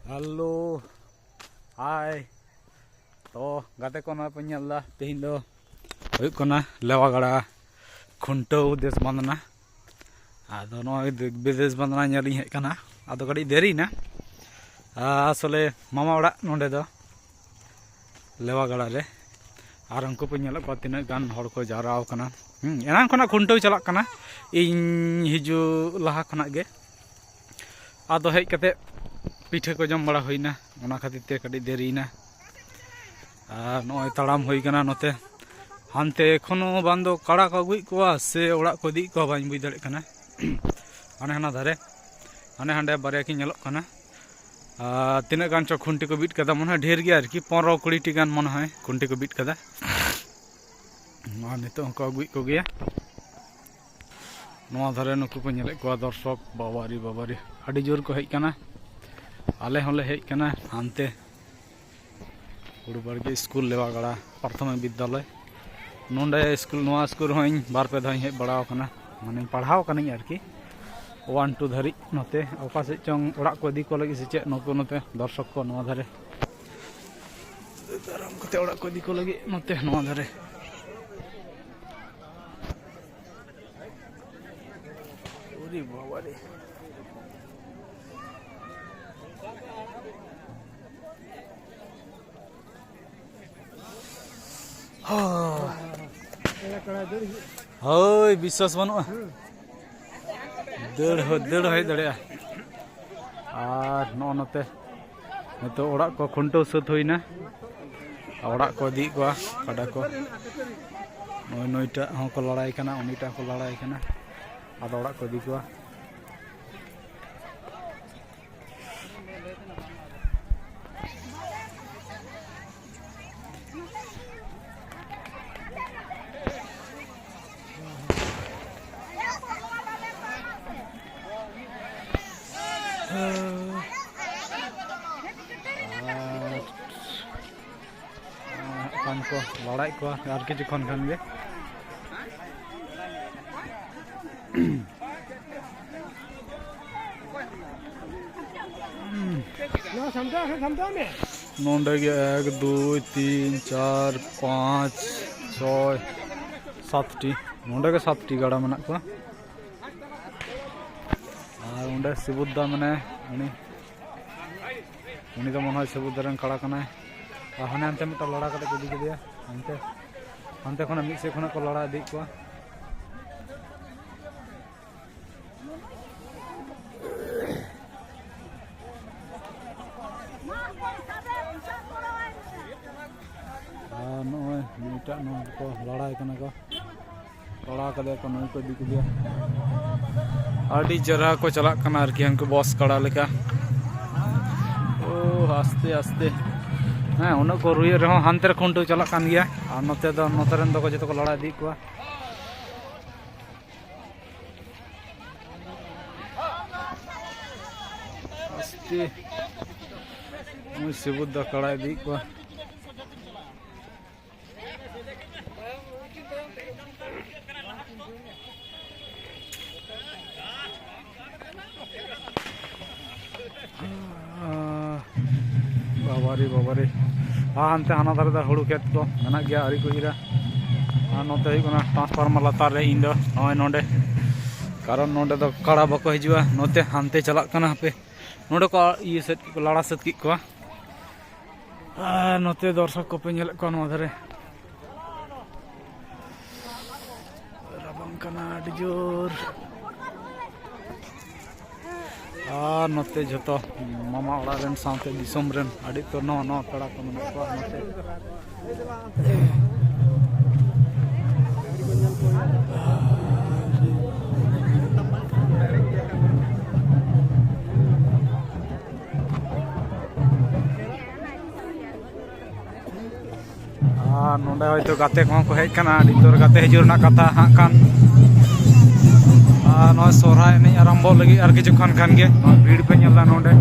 Halo, hai. To gate ko na penyala tehin do huyuk kana lewa gada khuntau des bandana ado no bedes bandana nyali hej kana ado kadi deri na asole mama orak nonde do lewa gada re ar unku penyala ko tinak gan hor ko jarao kana enan khona khuntau chalak kana ᱤᱧ ᱦᱤᱡᱩᱜ ᱞᱟᱦᱟ ᱠᱷᱚᱱᱟᱜ ᱜᱮ ᱟᱫᱚ ᱦᱮᱡ ᱠᱟᱛᱮ পিঠে को जम बड़ा हुईना ओना खातिर ते कड़ी देरीना और नय ताड़ाम हुई कना नते हानते एखोनो बांदो काड़ा को अगुई कोआ से ओड़ा को दी को बाñ बुझ दाड़े कना आने हना धारे आने हांडे बारे की नेलोक कना तिना गान चो खुंटी को बीट कदा मन ढेर गया आरकी 15-20 टी गान मन है खुंटी को बीट कदा नितो को अगुई को गया नवा धारे नुकु को नेले को दर्शक बाबारी आडी जोर को हेज कना आले होले हेज कना हानते हुड़बाड़गे स्कूल लेवा गड़ा प्राथमिक विद्यालय नोंडे स्कूल नवा स्कूल होइं बार पे धाई हेज बड़ाव कना माने पढ़ाव कनाई आरकी 1-2 धरी नते ओका से चोंग ओड़ा को दी को लगी से चे नको नते दर्शक को नवा धारे दाराम कते ओड़ा को दी को लगी नते नवा धारे ओरी बाबारे हय विश्वास बनुआ दड़ है दड़े और नते नितो ओड़ा को खुंटो सत होइना ओड़ा को दी को काडा को नयटा हों को लड़ाई कना उनीटा को लड़ाई कना आदो ओड़ा को दी को को लड़ाई को यार किसी खन खन गे नोंडे 1 2 3 4 5 6 7 टी नोंडे के 7 टी गाड़ा मना को और उंडे सिबुद्दा मने उनी तो मन सिबुद्दा रन खड़ा कना हाने हानते मिट्टा लड़ा कते को दी दिया हानते खना मिक से खना को लड़ा दी को नय मिटा न को लड़ाई कना को लड़ा कदे को नय को दी दिया आडी जरा को चला कना आरकी हमको बॉस कड़ा लेका ओ आस्ते आस्ते हाँ उन्हें को रुई रहो हानते खुंटू चला कान गया और नते नतरेन दो को जतो को लड़ा दी को आस्ते मुई सिबुद्दा कड़ा दी को बाबारी हानते हाना धारे दा हुड़ू खेत को मेना गया आरी को इरा नते हुई ट्रांसफार्मर लातार रे इन दो नय नोंडे कारण नोंडे दो कड़ा बको हिजुआ नते हानते चला कना पे नोंडे को ये सेट को लड़ा सेट की को नते दर्शक को पे नेल को नवा धारे रबंग कना आडी जोर और नते जतो मामा ओड़ा रेन साथे दिसम रेन आडी तो नो कड़ा को मन को नते नोंडे होयतो गाते को हेज कना आडी तोर गाते हिजुर ना कथा हां कान नय सोहराय ने आरंभ लगी और किछु खन खान गे भीड़ पे नेला नोंडे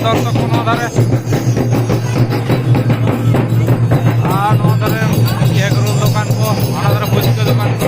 दर्शक को धारे केक रोल दुकान को धारे पुचका दुकान को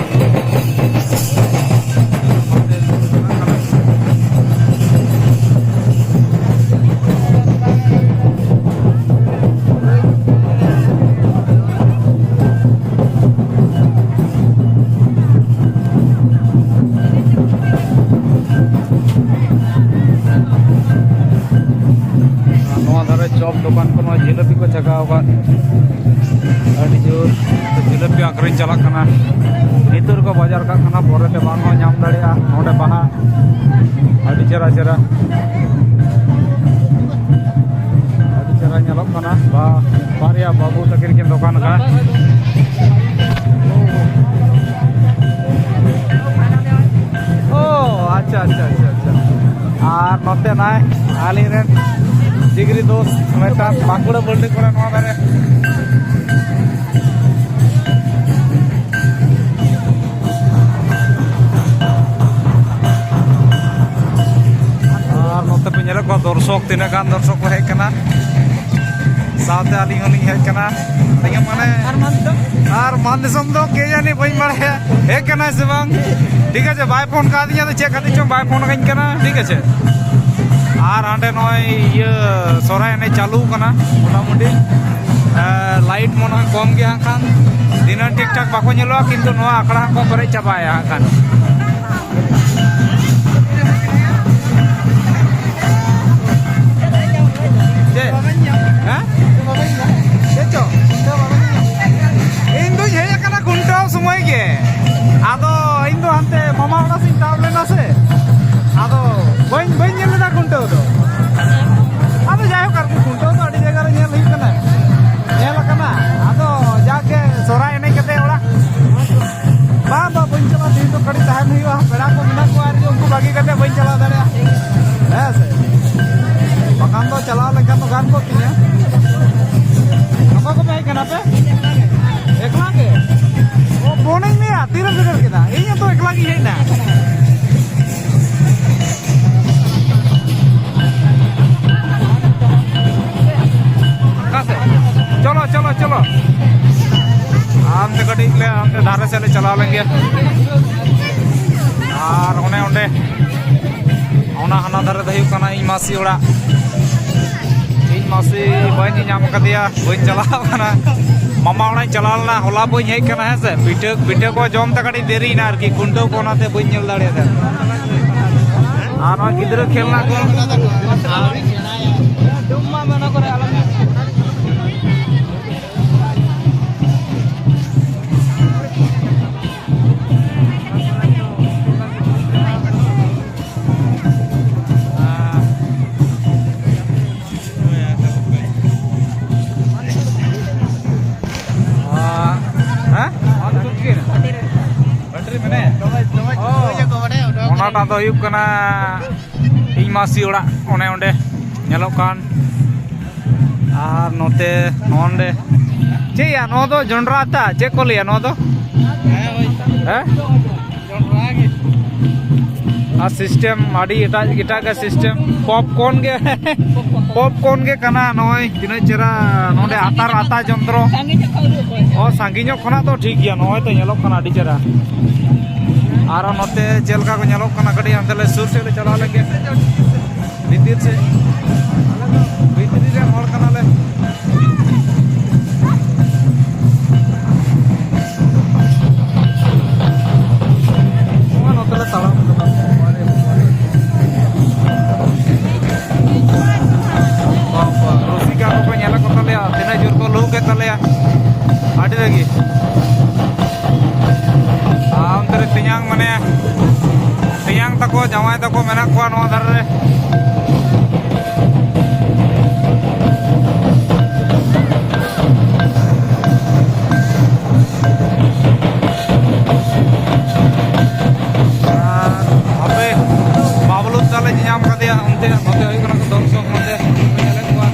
चॉप दुकान को जिलेबी को जगह जोर जिलेबी आखिरी चला नितुर को बाजार का खाना परेते नाम दाड़ा नोडे बाहा चेहरा चेहरा चेहरा बारिया बाबू तकिन की दुकान का ओ अच्छा अच्छा अच्छा अच्छा और नोते ना आली डिग्री दोस्त बांकुड़ा बल्डी को धारे को दर्शक तीन गान दर्शक को हेकना साथे आली होनी हेकना माने और मान दिसम दो के जानी बई बड़े हेकना से बांग ठीक है बाय फोन का दिया तो चेक खाती चो बाय फोन कहीं करना ठीक है और हाँ नॉय ये सोराय ने चालू करना मोटामुटी लाइट मन कम गया खान दिन ठीक ठाक बाको नेलो किंतु नो आकड़ा को करे चाबाया खान समय के आदो इन दो हानते मामा ओड़ा सिन ताब लेना से आदो बइन बइन नेल ना कुंटो दो आदो जायो कर कुंटो तो अड़ी जगह रे नेल हित ना नेल कना आदो जाके सोरा एने कते ओड़ा बा बा बइन चला दिन तो कड़ी ताहन हुआ पेड़ा को मिना को आर उनको बागी कते बइन चला दाड़े है से बकान तो चला लेका तो गान को तिया हमको पे कना पे एकला के फोन में तीन फिगर के ना ये तो एकला की है ना चलो चलो चलो हम तो कटी ले हम तो धारे से ले चला लेंगे और उन्हें उन्हें ओना हना धारे दही कना इन मासी ओड़ा इन मासी बहनी नाम कर दिया बहन चला कना मामा ओड़ा चलालना होला बई हेज कना है से पिठे को जम तक कड़ी देरी ना आरकी कुंडो को नाते बई नेल दाड़े दे आर गिद्रा खेलना को डुम्मा मना करे आलम तो इन मासी ओड़ा ओने ओंडे नेलोक कान और नोते नोंडे चेया नो दो जोंड्रा आता चे को लिया नो दो हैं आ सिस्टम आडी इटा का सिस्टम पॉपकॉर्न के कना नय तिना चेरा नोंडे आता जंत्रो ओ सांगिनो खना तो ठीक गया नय तो नेलोक कान आडी चेरा और नोते चलका को नेलोक कना कड़ी हम तले सुर से ले चला लेंगे भीतर से भीतरी रे हर कना ले ओ नोते ले ताला बाबा रोसिका को नेला को तले दिना जोर को लो के तले आडी लगी तियांग तको জামাই তাকো মেনা কোয়া নোয়া ধারে রে ᱟᱯᱮ ᱵᱟᱵᱞᱩ ᱛᱟᱞᱮ ᱧᱟᱢ ᱠᱟᱫᱮᱭᱟ ᱚᱱᱛᱮ ᱱᱚᱛᱮ ᱦᱩᱭᱩᱜ ᱠᱟᱱᱟ ᱫᱚᱨশᱚᱠ ᱱᱚᱛᱮ ᱧᱮᱞᱮᱫ ᱠᱚᱣᱟ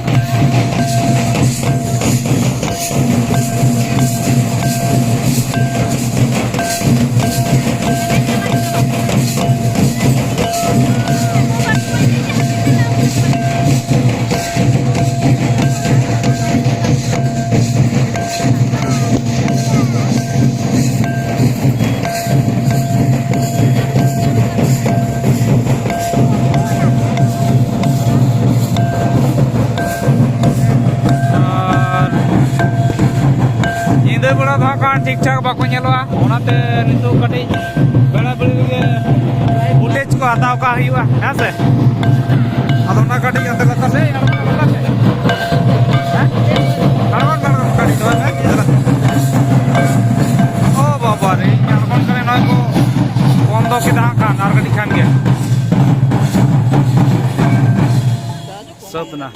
ᱧᱤᱫᱟᱹ ᱵᱮᱲᱟ ᱫᱚ ᱦᱟᱸᱜ ᱴᱷᱤᱠ ᱴᱷᱟᱠ ᱵᱟᱠᱚ ᱧᱮᱞᱚᱜᱼᱟ ᱚᱱᱟᱛᱮ ᱱᱤᱛᱚᱜ ᱠᱟᱹᱴᱤᱡ ᱵᱮᱲᱟ ᱵᱮᱲᱤ ᱨᱮᱜᱮ ᱯᱷᱩᱴᱮᱡᱽ ᱠᱚ ᱦᱟᱛᱟᱣ ᱠᱟᱜ ᱦᱩᱭᱩᱜᱼᱟ ᱦᱮᱸ ᱥᱮ ᱟᱫᱚ ᱚᱱᱟ ᱠᱟᱹᱴᱤᱡ ᱟᱫᱚ ᱞᱟᱛᱟᱨ ᱥᱮᱫ ᱟᱬᱜᱚᱱ ᱠᱟᱹᱴᱤᱡ ᱫᱚ ᱳ ᱵᱟᱵᱟ ᱨᱮ ᱟᱬᱜᱚᱱ ᱠᱟᱱᱟ ᱱᱚᱜᱼᱚᱭ ᱠᱚ বন্ধ কেদা হাঁক খান আর কাটি খান গে সব না